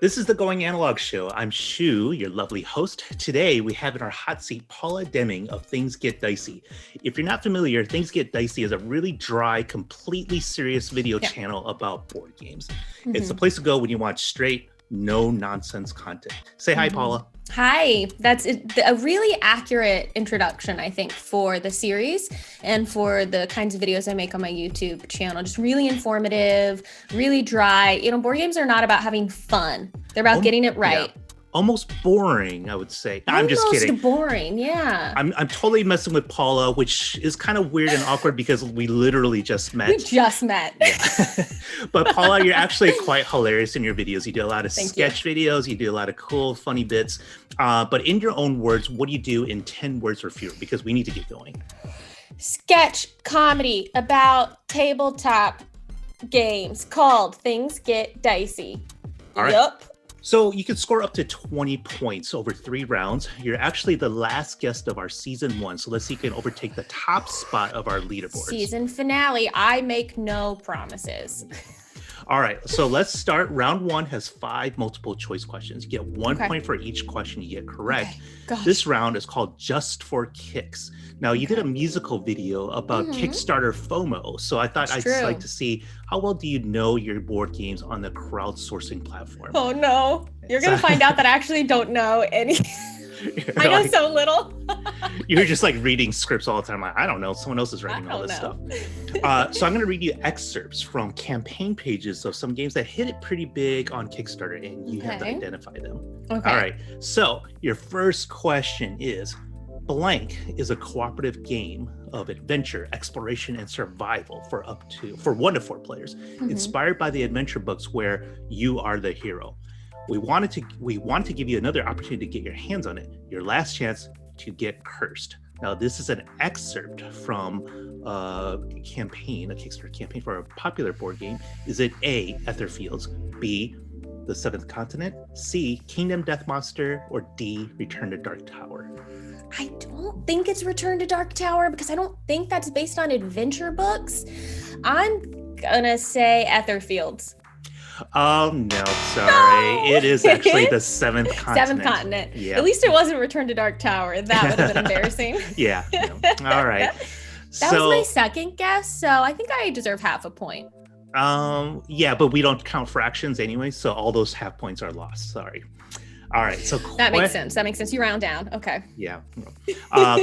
This is the Going Analog Show. I'm Shu, your lovely host. Today, we have in our hot seat Paula Deming of Things Get Dicey. If you're not familiar, Things Get Dicey is a really dry, completely serious video channel about board games. Mm-hmm. It's the place to go when you want straight, no-nonsense content. Say hi, Paula. Hi. That's a really accurate introduction, I think, for the series and for the kinds of videos I make on my YouTube channel. Just really informative, really dry. Board games are not about having fun. They're about getting it right. Yeah. Almost boring, I would say. I'm just kidding. Almost boring, yeah. I'm totally messing with Paula, which is kind of weird and awkward because we literally just met. We just met. Yeah. But Paula, you're actually quite hilarious in your videos. You do a lot of sketch videos. You do a lot of cool, funny bits. But in your own words, what do you do in 10 words or fewer? Because we need to get going. Sketch comedy about tabletop games called Things Get Dicey. All right. Yup. So you can score up to 20 points over 3 rounds. You're actually the last guest of our season 1. So let's see if you can overtake the top spot of our leaderboards. Season finale. I make no promises. All right. So let's start. Round 1 has 5 multiple choice questions. You get 1 point for each question you get correct. Okay. This round is called Just for Kicks. Now, you did a musical video about Kickstarter FOMO. So I thought I'd just like to see how well do you know your board games on the crowdsourcing platform? Oh, no. You're going to find out that I actually don't know any. I know so little. You're just like reading scripts all the time. I don't know. Someone else is writing all this stuff. So I'm going to read you excerpts from campaign pages of some games that hit it pretty big on Kickstarter, and you have to identify them. Okay. All right. So your first question is, blank is a cooperative game of adventure, exploration, and survival for 1 to 4 players, inspired by the adventure books where you are the hero. We want to give you another opportunity to get your hands on it. Your last chance to get cursed. Now, this is an excerpt from a Kickstarter campaign for a popular board game. Is it A, Etherfields, B, The Seventh Continent, C, Kingdom Death Monster, or D, Return to Dark Tower? I don't think it's Return to Dark Tower because I don't think that's based on adventure books. I'm gonna say Etherfields. Oh, no, sorry. No! It is actually The Seventh Continent. Seventh Continent. Yeah. At least it wasn't Return to Dark Tower. That would have been embarrassing. Yeah. No. All right. That was my second guess, so I think I deserve half a point. Yeah, but we don't count fractions anyway, so all those half points are lost. Sorry. All right. So that makes sense. You round down. Okay. Yeah.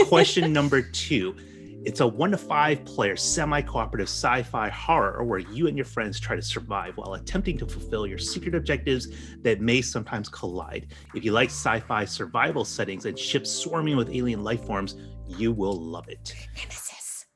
Question number 2. It's a 1 to 5 player semi-cooperative sci-fi horror where you and your friends try to survive while attempting to fulfill your secret objectives that may sometimes collide. If you like sci-fi survival settings and ships swarming with alien life forms, you will love it. Nemesis.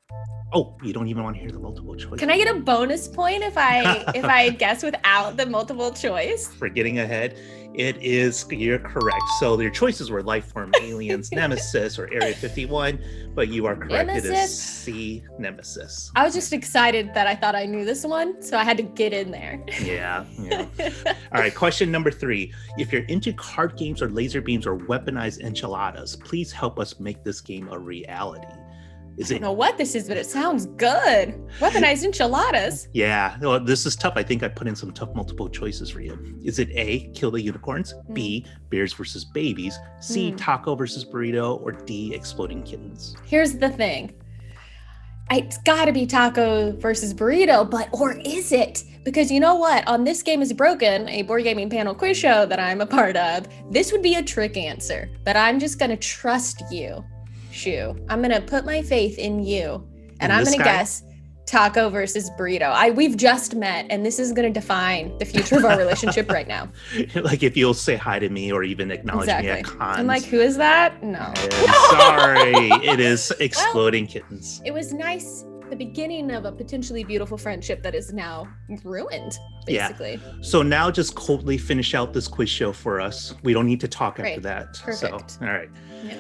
Oh, you don't even want to hear the multiple choice. Can I get a bonus point if I guess without the multiple choice? For getting ahead. You're correct. So your choices were Lifeform, Aliens, Nemesis, or Area 51, but you are correct. Nemesis. It is C, Nemesis. I was just excited that I thought I knew this one, so I had to get in there. Yeah. All right, question number 3. If you're into card games or laser beams or weaponized enchiladas, please help us make this game a reality. I don't know what this is, but it sounds good. Weaponized enchiladas. Yeah, well, this is tough. I think I put in some tough multiple choices for you. Is it A, Kill the Unicorns, B, Bears versus Babies, C, Taco versus Burrito, or D, Exploding Kittens? Here's the thing. It's got to be Taco versus Burrito, or is it? Because you know what? On This Game is Broken, a board gaming panel quiz show that I'm a part of, this would be a trick answer, but I'm just going to trust you. Shu. I'm gonna put my faith in you, and I'm gonna guess Taco versus Burrito. We've just met, and this is gonna define the future of our relationship right now. Like if you'll say hi to me or even acknowledge me at cons. I'm like, who is that? No. Sorry, it is Exploding Kittens. It was nice. The beginning of a potentially beautiful friendship that is now ruined, basically. Yeah. So now just coldly finish out this quiz show for us. We don't need to talk after that. Perfect. So, all right. Yeah.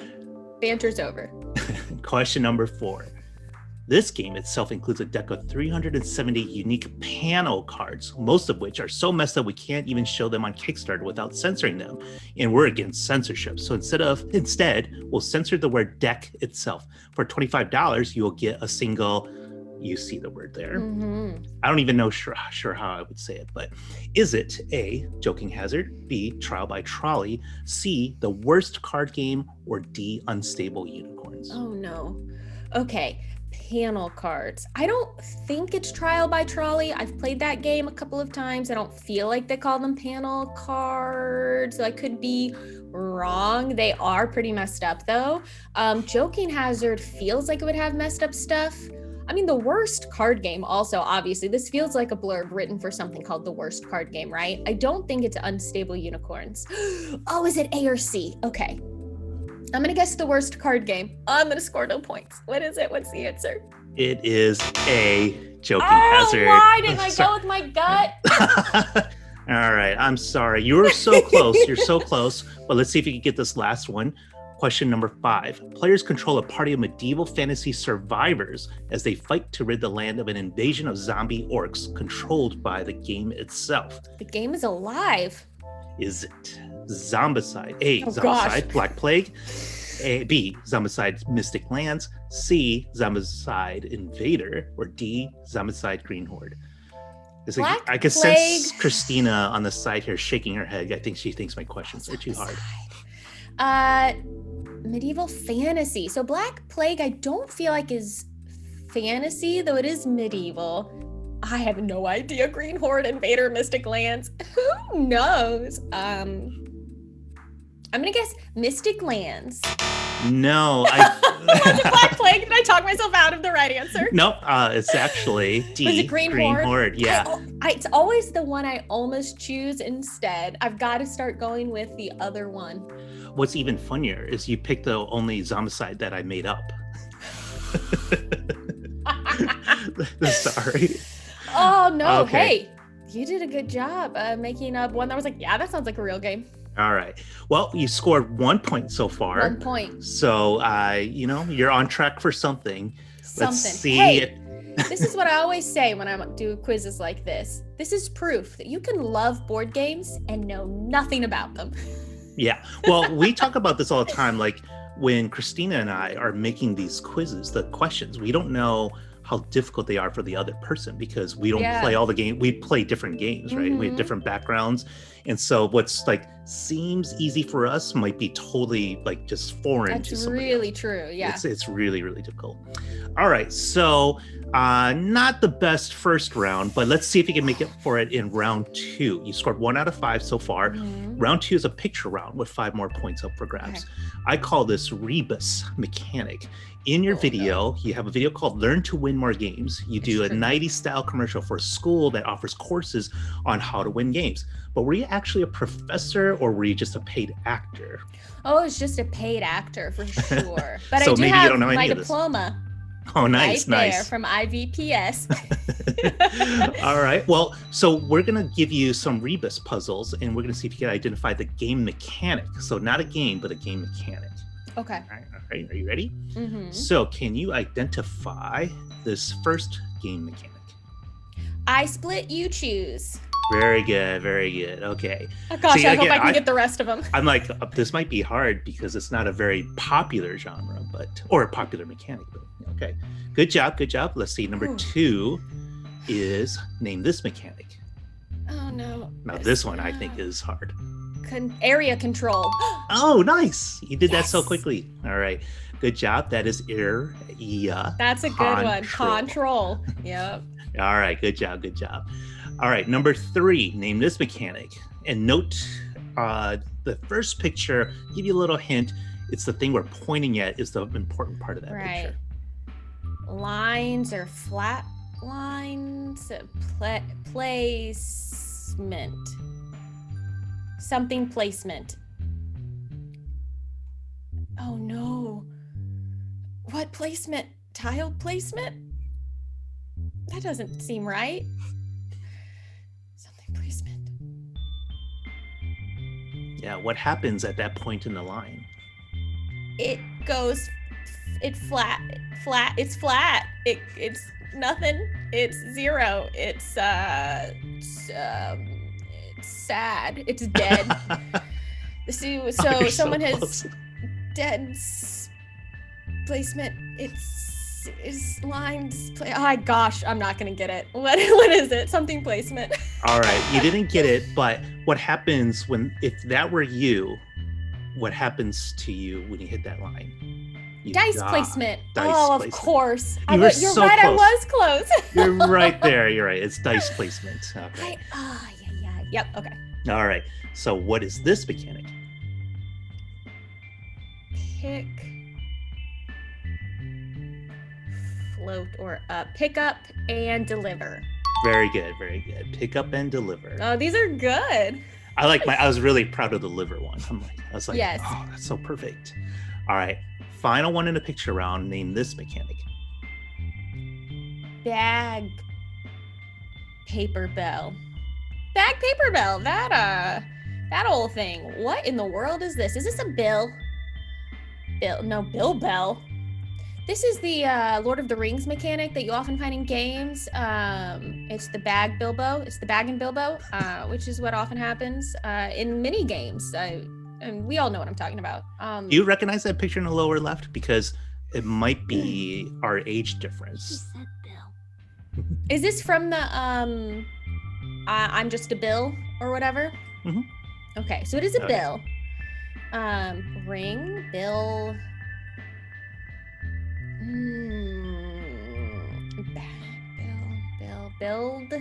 Banter's over. Question number 4. This game itself includes a deck of 370 unique panel cards, most of which are so messed up we can't even show them on Kickstarter without censoring them. And we're against censorship. So instead, we'll censor the word deck itself. For $25, you will get a single you see the word there. Mm-hmm. I don't even know sure how I would say it, but is it A, Joking Hazard, B, Trial by Trolley, C, The Worst Card Game, or D, Unstable Unicorns? Oh no. Okay, panel cards. I don't think it's Trial by Trolley. I've played that game a couple of times. I don't feel like they call them panel cards. So I could be wrong. They are pretty messed up though. Joking Hazard feels like it would have messed up stuff. I mean, The Worst Card Game also, obviously, this feels like a blurb written for something called The Worst Card Game, right? I don't think it's Unstable Unicorns. Oh, is it A or C? Okay. I'm going to guess The Worst Card Game. Oh, I'm going to score no points. What is it? What's the answer? It is A, Joking Hazard. Why didn't I go with my gut? All right, I'm sorry. You were so close. You're so close. But let's see if you can get this last one. Question number 5. Players control a party of medieval fantasy survivors as they fight to rid the land of an invasion of zombie orcs controlled by the game itself. The game is alive. Is it Zombicide? A, Zombicide, gosh. Black Plague. A, B, Zombicide, Mystic Lands. C, Zombicide, Invader. Or D, Zombicide, Green Horde. It's like, Black I could Plague. sense Christina on the side here shaking her head. I think she thinks my questions are too hard. Medieval fantasy. So Black Plague, I don't feel like is fantasy, though it is medieval. I have no idea. Green Horde, Invader, Mystic Lands. Who knows? I'm gonna guess Mystic Lands. No, Was it Black Plague? Did I talk myself out of the right answer? Nope. It's actually D. Was it Green Horde? Yeah. It's always the one I almost choose instead. I've got to start going with the other one. What's even funnier is you picked the only Zombicide that I made up. Sorry. Oh no! Okay. Hey, you did a good job making up one that was like, yeah, that sounds like a real game. All right. Well, you scored 1 point so far. 1 point. So, you're on track for something. Let's see. Hey, this is what I always say when I do quizzes like this. This is proof that you can love board games and know nothing about them. Yeah. Well, we talk about this all the time. Like when Christina and I are making these quizzes, the questions, we don't know how difficult they are for the other person because we don't play all the games. We play different games, right? We have different backgrounds. And so what's like seems easy for us might be totally like just foreign to somebody really else. true. Yeah. It's really, really difficult. All right. So not the best first round, but let's see if you can make it for it in round 2. You scored 1 out of 5 so far. Round 2 is a picture round with 5 more points up for grabs. Okay. I call this rebus mechanic. In your video, you have a video called Learn to Win More Games. You do a 90s style commercial for a school that offers courses on how to win games. But were you actually a professor or were you just a paid actor? Oh, it's just a paid actor for sure. But So I do maybe have you don't know any my of this. diploma. Oh, nice, right nice. there from IVPS. All right. Well, so we're going to give you some rebus puzzles and we're going to see if you can identify the game mechanic. So not a game, but a game mechanic. Okay. All right. Are you ready? Mm-hmm. So can you identify this first game mechanic? I split, you choose. Very good. Very good. Okay. Oh, gosh, See, I hope again, I can get the rest of them. I'm like, this might be hard because it's not a very popular genre, or a popular mechanic. But okay. Good job. Good job. Let's see. Number 2 is name this mechanic. Oh, no. Now, this one I think is hard. Area control. Oh, nice. You did that so quickly. All right. Good job. That is area. That's a good one. Control. Yep. All right. Good job. Good job. All right. Number 3, name this mechanic. And note the first picture, give you a little hint. It's the thing we're pointing at is the important part of that picture. Lines or flat lines. Placement. Something placement. Oh no. What placement? Tile placement? That doesn't seem right. Something placement. Yeah, what happens at that point in the line? It's flat. It's flat. It's nothing. It's 0. It's sad. It's dead. So someone has dead placement. It's lines. Oh gosh, I'm not gonna get it. What is it? Something placement. All right, you didn't get it, but what happens if that were you? What happens to you when you hit that line? Dice placement. Dice placement. Of course. You're so right. close. I was close. You're right there. You're right. It's dice placement. Okay. Yeah. Yep. Okay. All right. So what is this mechanic? Pick, float, or pick up and deliver. Very good. Very good. Pick up and deliver. Oh, these are good. I was really proud of the liver one. I was like, yes. Oh, that's so perfect. All right. Final one in the picture round. Name this mechanic. Bag paper bell. Bag paper bell. That old thing. What in the world is this? Is this a bill? Bill bell. This is the Lord of the Rings mechanic that you often find in games. It's the bag Bilbo. It's the bag and Bilbo, which is what often happens in mini games. And we all know what I'm talking about. Do you recognize that picture in the lower left? Because it might be our age difference. She said Bill. Is this from the I'm just a Bill or whatever? Mm-hmm. Okay, so it is a bill. Ring, bill. Build.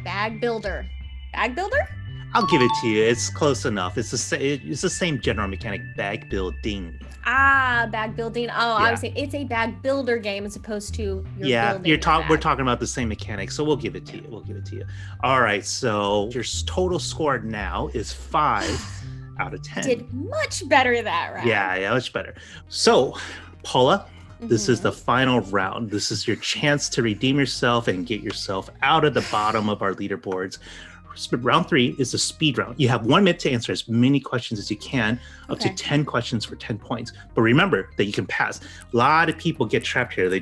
Bag builder. Bag builder? I'll give it to you. It's close enough. It's the same general mechanic. Bag building. Bag building. Oh, Yeah. I was saying it's a bag builder game as opposed to We're talking about the same mechanic, so we'll give it to you. All right, so your total score now is 5 out of 10. Did much better that round. Yeah, much better. So, Paula, this is the final round. This is your chance to redeem yourself and get yourself out of the bottom of our leaderboards. Round 3 is a speed round. You have 1 minute to answer as many questions as you can, up to 10 questions for 10 points. But remember that you can pass. A lot of people get trapped here. They're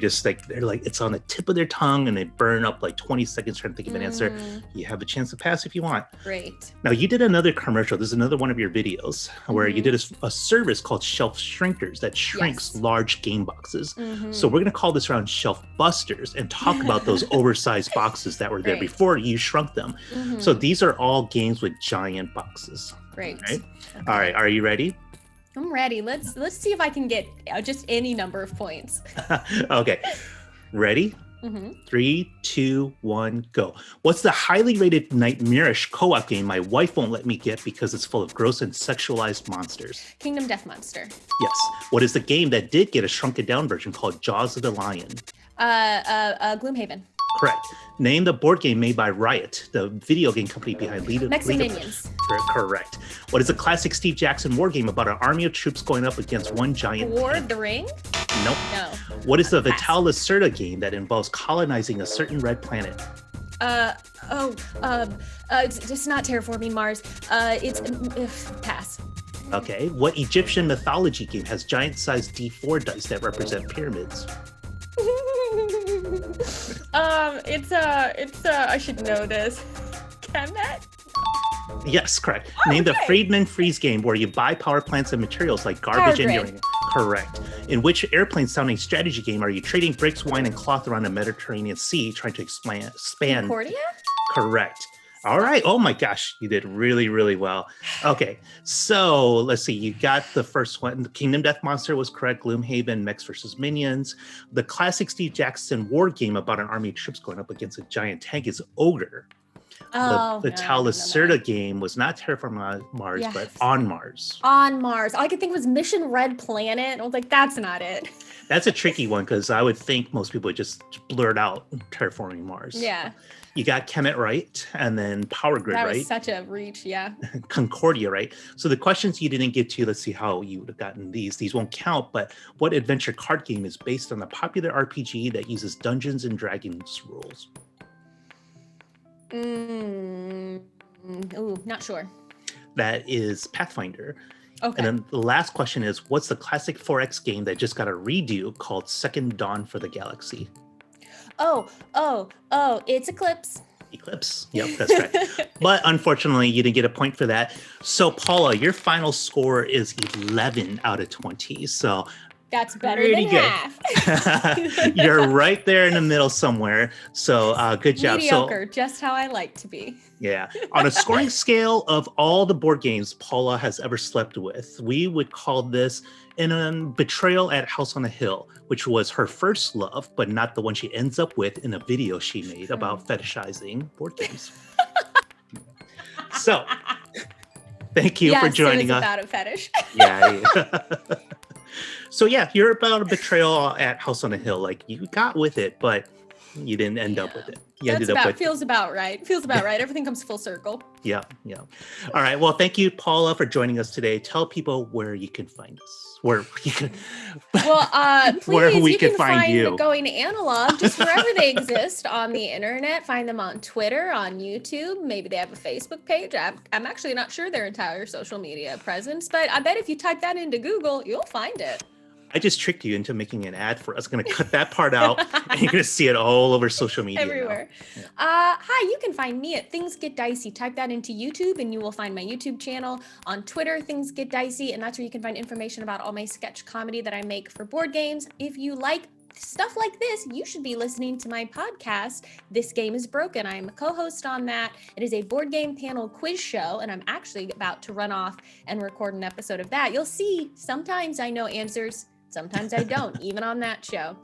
like, it's on the tip of their tongue and they burn up like 20 seconds trying to think of an answer. You have a chance to pass if you want. Great. Now, you did another commercial. This is another one of your videos where you did a service called Shelf Shrinkers that shrinks large game boxes. So we're going to call this round Shelfbusters and talk about those oversized boxes that were there before you shrunk them. So these are all games with giant boxes. Great. Right? Okay. All right. Are you ready? I'm ready. Let's see if I can get just any number of points. Okay. Ready? 3, 2, 1, go. What's the highly rated nightmarish co-op game my wife won't let me get because it's full of gross and sexualized monsters? Kingdom Death Monster. Yes. What is the game that did get a shrunken down version called Jaws of the Lion? Gloomhaven. Correct. Name the board game made by Riot, the video game company behind League of Minions. Correct. What is a classic Steve Jackson war game about an army of troops going up against one giant War tank? of the Ring? Nope. No. What is the Vital Lacerda game that involves colonizing a certain red planet? It's not terraforming Mars. It's pass. Okay. What Egyptian mythology game has giant-sized D4 dice that represent pyramids? It's I should know this. Kemet? Yes, correct. Name the Friedman Freeze game where you buy power plants and materials like garbage and uranium. Correct. In which airplane-sounding strategy game are you trading bricks, wine, and cloth around the Mediterranean Sea trying to expand? Concordia? Correct. All right. Oh my gosh, you did really, really well. Okay, so let's see. You got the first one. The Kingdom Death Monster was correct. Gloomhaven, Mechs vs. Minions. The classic Steve Jackson war game about an army of troops going up against a giant tank is Ogre. The Vital Lacerda game was not Terraforming Mars, but On Mars. On Mars. All I could think was Mission Red Planet. I was like, that's not it. That's a tricky one because I would think most people would just blurt out Terraforming Mars. Yeah. You got Kemet right, and then Power Grid right. That was such a reach, yeah. Concordia right. So the questions you didn't get to, let's see how you would have gotten these. These won't count, but what adventure card game is based on the popular RPG that uses Dungeons and Dragons rules? Not sure. That is Pathfinder. Okay. And then the last question is, what's the classic 4X game that just got a redo called Second Dawn for the Galaxy? It's Eclipse. Eclipse. Yep, that's right. But unfortunately, you didn't get a point for that. So Paula, your final score is 11 out of 20. So That's better than half. You're right there in the middle somewhere. So good job. Mediocre, just how I like to be. Yeah. On a scoring scale of all the board games Paula has ever slept with, we would call this Betrayal at House on the Hill, which was her first love, but not the one she ends up with in a video she made about fetishizing board games. So, thank you for joining us. About a fetish. Yeah. So yeah, you're about a betrayal at House on the Hill. Like you got with it, but you didn't end up with it. Feels about right. Feels about right. Everything comes full circle. Yeah. All right. Well, thank you, Paula, for joining us today. Tell people where you can find us. Where you can. Please, where we you can find you. Going Analog, just wherever they exist on the internet. Find them on Twitter, on YouTube. Maybe they have a Facebook page. I'm actually not sure their entire social media presence, but I bet if you type that into Google, you'll find it. I just tricked you into making an ad for us. I'm going to cut that part out and you're going to see it all over social media. Everywhere. Yeah. Hi, you can find me at Things Get Dicey. Type that into YouTube and you will find my YouTube channel. On Twitter, Things Get Dicey. And that's where you can find information about all my sketch comedy that I make for board games. If you like stuff like this, you should be listening to my podcast, This Game is Broken. I'm a co-host on that. It is a board game panel quiz show, and I'm actually about to run off and record an episode of that. You'll see, sometimes I know answers, sometimes I don't, even on that show.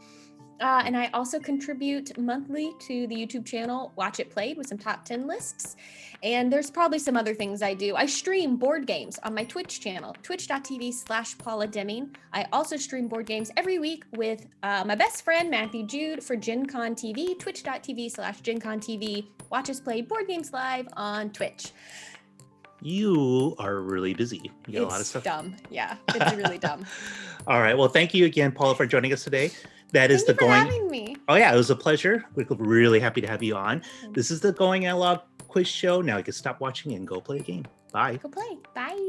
And I also contribute monthly to the YouTube channel, Watch It Played, with some top 10 lists. And there's probably some other things I do. I stream board games on my Twitch channel, twitch.tv/Paula Deming. I also stream board games every week with my best friend, Matthew Jude, for Gen Con TV, twitch.tv/Gen Con TV. Watch us play board games live on Twitch. You are really busy. You got a lot of stuff. It's dumb. Yeah, it's really dumb. All right. Well, thank you again, Paula, for joining us today. Thank you for having me. Oh, yeah. It was a pleasure. We're really happy to have you on. This is the Going Analog quiz show. Now you can stop watching and go play a game. Bye. Go play. Bye.